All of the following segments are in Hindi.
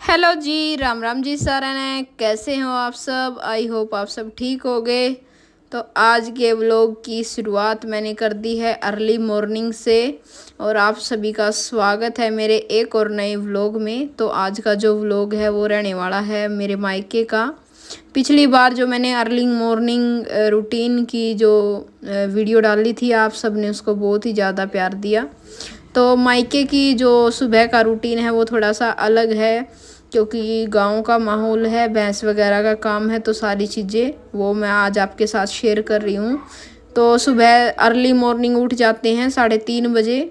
हेलो जी, राम राम जी सारा ने, कैसे हो आप सब। आई होप आप सब ठीक हो गए। तो आज के व्लॉग की शुरुआत मैंने कर दी है अर्ली मॉर्निंग से, और आप सभी का स्वागत है मेरे एक और नए व्लॉग में। तो आज का जो व्लॉग है वो रहने वाला है मेरे मायके का। पिछली बार जो मैंने अर्ली मॉर्निंग रूटीन की जो वीडियो डाली थी, आप सब ने उसको बहुत ही ज़्यादा प्यार दिया। तो मायके की जो सुबह का रूटीन है वो थोड़ा सा अलग है, क्योंकि गांव का माहौल है, भैंस वगैरह का काम है, तो सारी चीज़ें वो मैं आज आपके साथ शेयर कर रही हूँ। तो सुबह अर्ली मॉर्निंग उठ जाते हैं 3:30 बजे।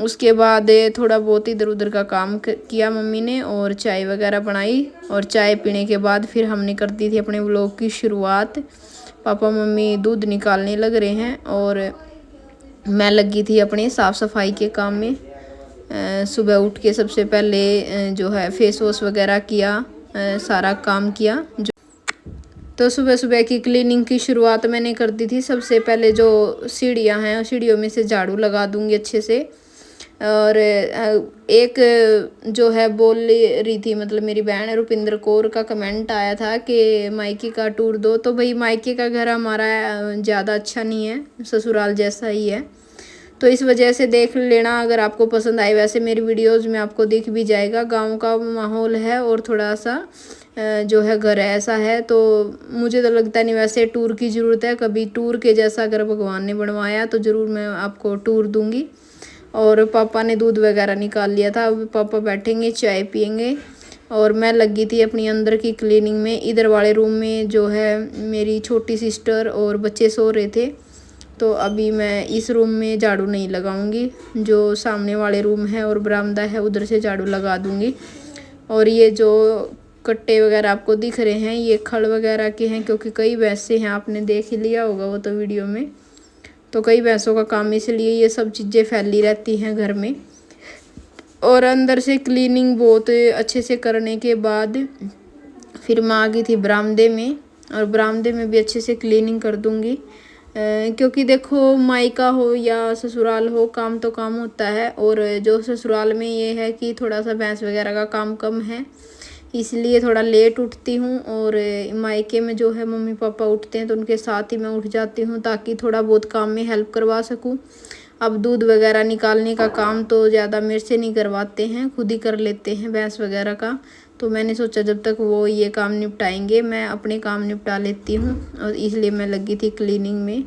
उसके बाद थोड़ा बहुत इधर उधर का काम किया मम्मी ने, और चाय वगैरह बनाई, और चाय पीने के बाद फिर हमने कर दी थी अपने व्लॉग की शुरुआत। पापा मम्मी दूध निकालने लग रहे हैं और मैं लगी थी अपने साफ़ सफाई के काम में। सुबह उठ के सबसे पहले जो है फेस वॉश वगैरह किया, सारा काम किया। तो सुबह सुबह की क्लीनिंग की शुरुआत मैंने कर दी थी। सबसे पहले जो सीढ़ियाँ हैं, सीढ़ियों में से झाड़ू लगा दूंगी अच्छे से। और एक जो है बोल रही थी, मतलब मेरी बहन रुपिंदर कौर का कमेंट आया था कि मायके का टूर दो। तो भाई मायके का घर हमारा ज़्यादा अच्छा नहीं है, ससुराल जैसा ही है, तो इस वजह से देख लेना अगर आपको पसंद आए। वैसे मेरी वीडियोस में आपको दिख भी जाएगा, गांव का माहौल है और थोड़ा सा जो है घर ऐसा है। तो मुझे तो लगता नहीं वैसे टूर की ज़रूरत है। कभी टूर के जैसा अगर भगवान ने बनवाया तो ज़रूर मैं आपको टूर दूंगी। और पापा ने दूध वगैरह निकाल लिया था, अब पापा बैठेंगे चाय पियेंगे। और मैं लगी थी अपनी अंदर की क्लीनिंग में। इधर वाले रूम में जो है मेरी छोटी सिस्टर और बच्चे सो रहे थे, तो अभी मैं इस रूम में झाड़ू नहीं लगाऊंगी। जो सामने वाले रूम है और बरामदा है उधर से झाड़ू लगा दूंगी। और ये जो कट्टे वगैरह आपको दिख रहे हैं ये खल वगैरह के हैं, क्योंकि कई भैंसे हैं, आपने देख ही लिया होगा वो तो वीडियो में। तो कई भैंसों का काम, इसलिए ये सब चीज़ें फैली रहती हैं घर में। और अंदर से क्लीनिंग बहुत अच्छे से करने के बाद फिर मैं आ गई थी बरामदे में, और बरामदे में भी अच्छे से क्लीनिंग कर दूंगी। क्योंकि देखो मायका हो या ससुराल हो, काम तो काम होता है। और जो ससुराल में ये है कि थोड़ा सा भैंस वगैरह का काम कम है, इसलिए थोड़ा लेट उठती हूँ। और मायके में जो है मम्मी पापा उठते हैं तो उनके साथ ही मैं उठ जाती हूँ, ताकि थोड़ा बहुत काम में हेल्प करवा सकूँ। अब दूध वगैरह निकालने का काम तो ज़्यादा मेरे से नहीं करवाते हैं, खुद ही कर लेते हैं भैंस वगैरह का। तो मैंने सोचा जब तक वो ये काम निपटाएंगे मैं अपने काम निपटा लेती हूँ, और इसलिए मैं लगी थी क्लीनिंग में।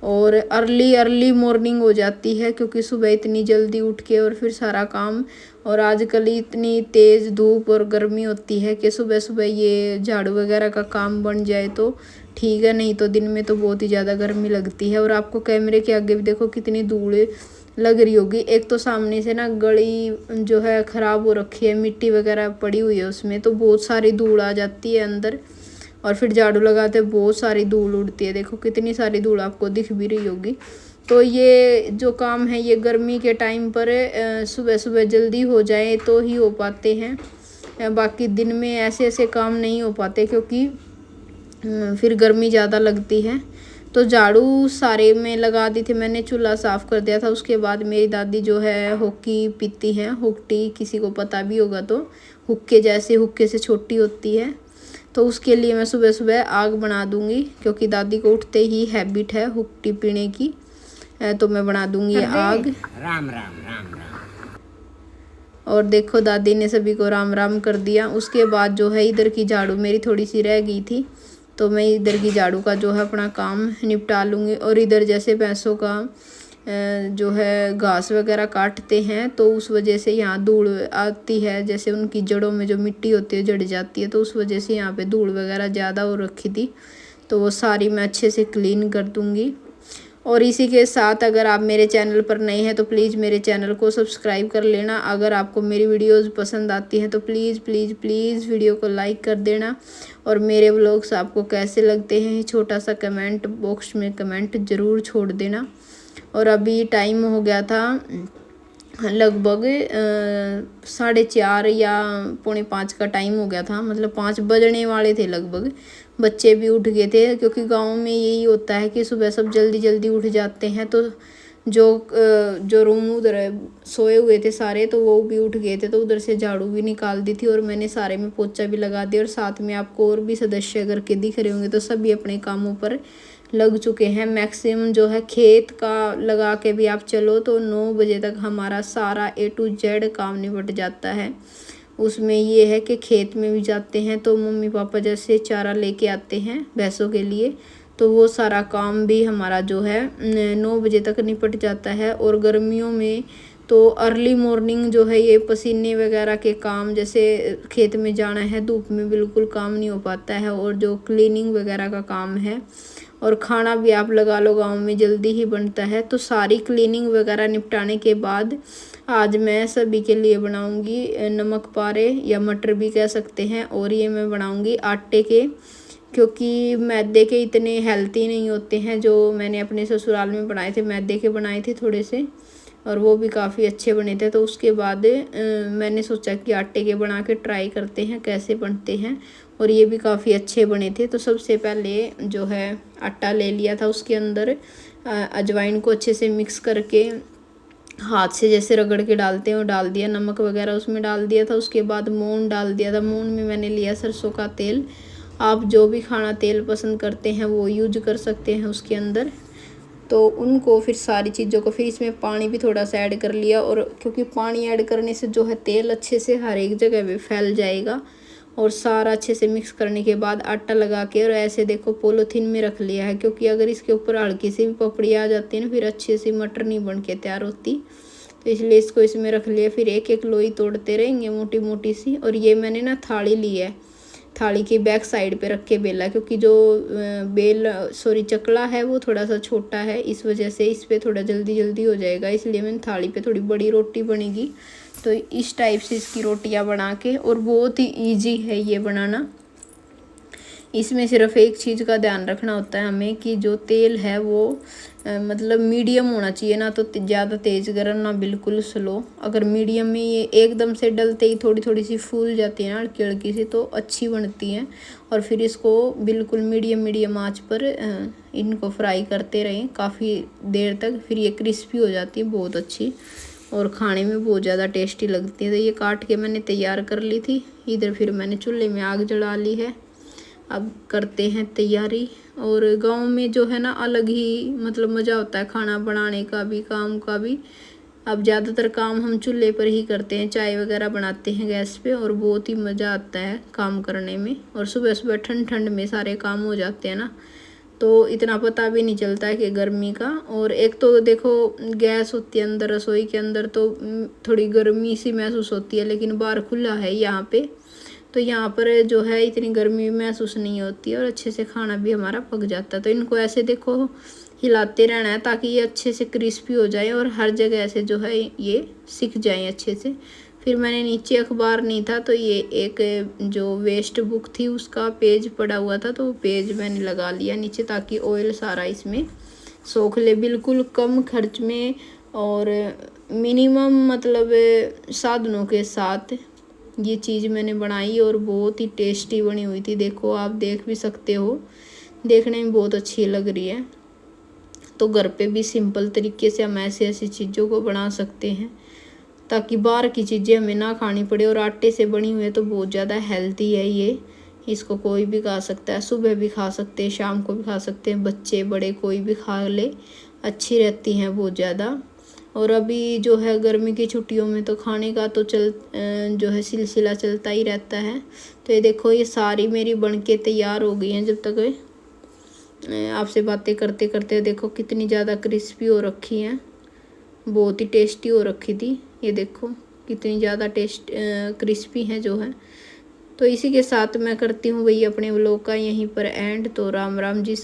और अर्ली मॉर्निंग हो जाती है, क्योंकि सुबह इतनी जल्दी उठ के और फिर सारा काम। और आजकल इतनी तेज़ धूप और गर्मी होती है कि सुबह सुबह ये झाड़ू वगैरह का काम बन जाए तो ठीक है, नहीं तो दिन में तो बहुत ही ज़्यादा गर्मी लगती है। और आपको कैमरे के आगे भी देखो कितनी धूल लग रही होगी। एक तो सामने से ना गली जो है ख़राब हो रखी है, मिट्टी वगैरह पड़ी हुई है उसमें, तो बहुत सारी धूल आ जाती है अंदर। और फिर झाड़ू लगाते बहुत सारी धूल उड़ती है, देखो कितनी सारी धूल आपको दिख भी रही होगी। तो ये जो काम है ये गर्मी के टाइम पर सुबह सुबह जल्दी हो जाए तो ही हो पाते हैं, बाकी दिन में ऐसे ऐसे काम नहीं हो पाते, क्योंकि फिर गर्मी ज़्यादा लगती है। तो झाड़ू सारे में लगा दी थी मैंने, चूल्हा साफ़ कर दिया था। उसके बाद मेरी दादी जो है हुक्की पीती हैं, हुक्की किसी को पता भी होगा तो हुक्के जैसे, हुक्के से छोटी होती है। तो उसके लिए मैं सुबह सुबह आग बना दूंगी, क्योंकि दादी को उठते ही हैबिट है हुक्की पीने की। तो मैं बना दूंगी आग। राम राम राम राम। और देखो दादी ने सभी को राम राम कर दिया। उसके बाद जो है इधर की झाड़ू मेरी थोड़ी सी रह गई थी, तो मैं इधर की झाड़ू का जो है अपना काम निपटा लूँगी। और इधर जैसे भैंसों का जो है घास वगैरह काटते हैं, तो उस वजह से यहाँ धूल आती है, जैसे उनकी जड़ों में जो मिट्टी होती है जड़ जाती है, तो उस वजह से यहाँ पे धूल वगैरह ज़्यादा हो रखी थी। तो वो सारी मैं अच्छे से क्लीन कर दूँगी। और इसी के साथ अगर आप मेरे चैनल पर नए हैं तो प्लीज़ मेरे चैनल को सब्सक्राइब कर लेना। अगर आपको मेरी वीडियोस पसंद आती हैं तो प्लीज़ प्लीज़ प्लीज़ वीडियो को लाइक कर देना। और मेरे व्लॉग्स आपको कैसे लगते हैं छोटा सा कमेंट बॉक्स में कमेंट ज़रूर छोड़ देना। और अभी टाइम हो गया था लगभग 4:30 या 4:45 का टाइम हो गया था, मतलब 5 बजने वाले थे लगभग। बच्चे भी उठ गए थे, क्योंकि गांव में यही होता है कि सुबह सब जल्दी जल्दी उठ जाते हैं। तो जो रूम उधर सोए हुए थे सारे, तो वो भी उठ गए थे, तो उधर से झाड़ू भी निकाल दी थी और मैंने सारे में पोछा भी लगा दिया। और साथ में आपको और भी सदस्य अगर के दिख रहे होंगे तो सभी अपने कामों पर लग चुके हैं। मैक्सिमम जो है खेत का लगा के भी आप चलो तो 9 बजे तक हमारा सारा A to Z काम निपट जाता है। उसमें ये है कि खेत में भी जाते हैं तो मम्मी पापा जैसे चारा लेके आते हैं भैंसों के लिए, तो वो सारा काम भी हमारा जो है 9 बजे तक निपट जाता है। और गर्मियों में तो अर्ली मॉर्निंग जो है ये पसीने वगैरह के काम, जैसे खेत में जाना है धूप में बिल्कुल काम नहीं हो पाता है। और जो क्लीनिंग वगैरह का काम है और खाना भी आप लगा लो गांव में जल्दी ही बनता है। तो सारी क्लीनिंग वगैरह निपटाने के बाद आज मैं सभी के लिए बनाऊंगी नमक पारे या मटर भी कह सकते हैं। और ये मैं बनाऊंगी आटे के, क्योंकि मैदे के इतने हेल्थी नहीं होते हैं। जो मैंने अपने ससुराल में बनाए थे मैदे के बनाए थे थोड़े से, और वो भी काफ़ी अच्छे बने थे। तो उसके बाद मैंने सोचा कि आटे के बना के ट्राई करते हैं कैसे बनते हैं, और ये भी काफ़ी अच्छे बने थे। तो सबसे पहले जो है आटा ले लिया था, उसके अंदर अजवाइन को अच्छे से मिक्स करके हाथ से जैसे रगड़ के डालते हैं वो डाल दिया, नमक वगैरह उसमें डाल दिया था। उसके बाद मून डाल दिया था, मून में मैंने लिया सरसों का तेल। आप जो भी खाना तेल पसंद करते हैं वो यूज कर सकते हैं उसके अंदर। तो उनको फिर सारी चीज़ों को फिर इसमें पानी भी थोड़ा सा ऐड कर लिया, और क्योंकि पानी ऐड करने से जो है तेल अच्छे से हर एक जगह पे फैल जाएगा। और सारा अच्छे से मिक्स करने के बाद आटा लगा के और ऐसे देखो पॉलीथीन में रख लिया है, क्योंकि अगर इसके ऊपर हल्की सी भी पपड़ी आ जाती है ना फिर अच्छे से मटर नहीं बन के तैयार होती। तो इसलिए इसको इसमें रख लिया। फिर एक एक लोई तोड़ते रहेंगे मोटी मोटी सी। और ये मैंने ना थाली ली है, थाली की बैक साइड पे रख के बेला, क्योंकि जो चकला है वो थोड़ा सा छोटा है, इस वजह से इस पे थोड़ा जल्दी जल्दी हो जाएगा। इसलिए मैंने थाली पे थोड़ी बड़ी रोटी बनेगी तो इस टाइप से इसकी रोटियां बना के, और बहुत ही इजी है ये बनाना। इसमें सिर्फ एक चीज़ का ध्यान रखना होता है हमें कि जो तेल है वो मतलब मीडियम होना चाहिए, ना तो ज़्यादा तेज़ गर्म ना बिल्कुल स्लो। अगर मीडियम में ये एकदम से डलते ही थोड़ी थोड़ी सी फूल जाती है ना हल्की हल्की सी, तो अच्छी बनती है। और फिर इसको बिल्कुल मीडियम आंच पर इनको फ्राई करते रहें काफ़ी देर तक, फिर ये क्रिस्पी हो जाती है बहुत अच्छी और खाने में बहुत ज़्यादा टेस्टी लगती है। तो ये काट के मैंने तैयार कर ली थी। इधर फिर मैंने चूल्हे में आग जला ली है, अब करते हैं तैयारी। और गांव में जो है ना अलग ही मतलब मज़ा होता है खाना बनाने का भी, काम का भी। अब ज़्यादातर काम हम चूल्हे पर ही करते हैं, चाय वगैरह बनाते हैं गैस पे, और बहुत ही मज़ा आता है काम करने में। और सुबह सुबह ठंड ठंड में सारे काम हो जाते हैं ना, तो इतना पता भी नहीं चलता है कि गर्मी का। और एक तो देखो गैस होती है अंदर रसोई के अंदर, तो थोड़ी गर्मी सी महसूस होती है, लेकिन बाहर खुला है यहाँ पे, तो यहाँ पर जो है इतनी गर्मी महसूस नहीं होती है और अच्छे से खाना भी हमारा पक जाता है। तो इनको ऐसे देखो हिलाते रहना है ताकि ये अच्छे से क्रिस्पी हो जाए और हर जगह ऐसे जो है ये सिक जाए अच्छे से। फिर मैंने नीचे अखबार नहीं था, तो ये एक जो वेस्ट बुक थी उसका पेज पड़ा हुआ था, तो वो पेज मैंने लगा लिया नीचे ताकि ऑयल सारा इसमें सोख ले बिल्कुल कम खर्च में और मिनिमम मतलब साधनों के साथ ये चीज़ मैंने बनाई और बहुत ही टेस्टी बनी हुई थी। देखो आप देख भी सकते हो, देखने में बहुत अच्छी लग रही है। तो घर पे भी सिंपल तरीके से हम ऐसी ऐसी चीज़ों को बना सकते हैं ताकि बाहर की चीज़ें हमें ना खानी पड़े। और आटे से बनी हुई है तो बहुत ज़्यादा हेल्दी है ये, इसको कोई भी खा सकता है, सुबह भी खा सकते हैं, शाम को भी खा सकते हैं, बच्चे बड़े कोई भी खा ले, अच्छी रहती हैं बहुत ज़्यादा। और अभी जो है गर्मी की छुट्टियों में तो खाने का तो जो है सिलसिला चलता ही रहता है। तो ये देखो ये सारी मेरी बन के तैयार हो गई हैं। जब तक आपसे बातें करते करते देखो कितनी ज़्यादा क्रिस्पी हो रखी हैं, बहुत ही टेस्टी हो रखी थी। ये देखो कितनी ज़्यादा क्रिस्पी हैं जो है। तो इसी के साथ मैं करती हूँ वही अपने व्लॉग का यहीं पर एंड। तो राम राम जी।